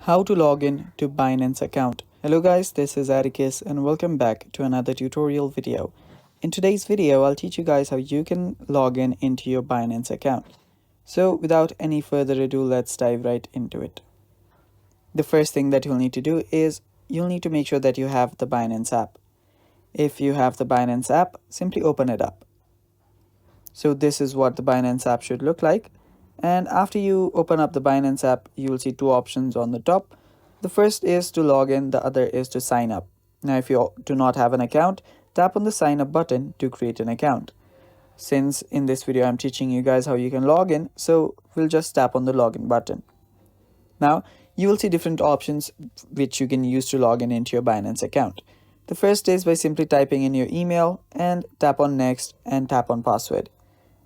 How to log in to Binance account. Hello guys, this is Atticus and welcome back to another tutorial video. In today's video, I'll teach you guys how you can log in into your Binance account. So without any further ado, let's dive right into it. The first thing that you'll need to do is you'll need to make sure that you have the Binance app. If you have the Binance app, simply open it up. So this is what the Binance app should look like. And after you open up the Binance app, you will see two options on the top. The first is to log in, the other is to sign up. Now, if you do not have an account, tap on the sign up button to create an account. Since in this video I'm teaching you guys how you can log in, so we'll just tap on the login button. Now, you will see different options which you can use to log in into your Binance account. The first is by simply typing in your email and tap on next and tap on password.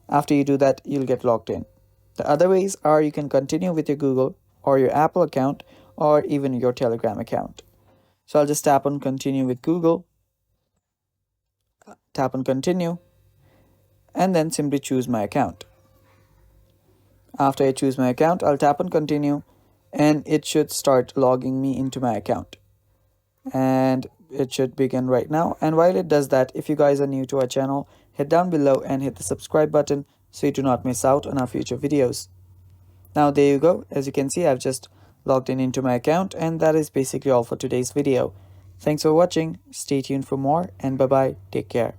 After you do that, you'll get logged in. The other ways are you can continue with your Google or your Apple account or even your Telegram account. So I'll just tap on continue with Google, tap on continue, and then simply choose my account. After I choose my account, I'll tap on continue and it should start logging me into my account. And it should begin right now. And while it does that, if you guys are new to our channel, head down below and hit the subscribe button so you do not miss out on our future videos. Now there you go. As you can see, I've just logged in into my account, and that is basically all for today's video. Thanks for watching. Stay tuned for more, and bye bye. Take care.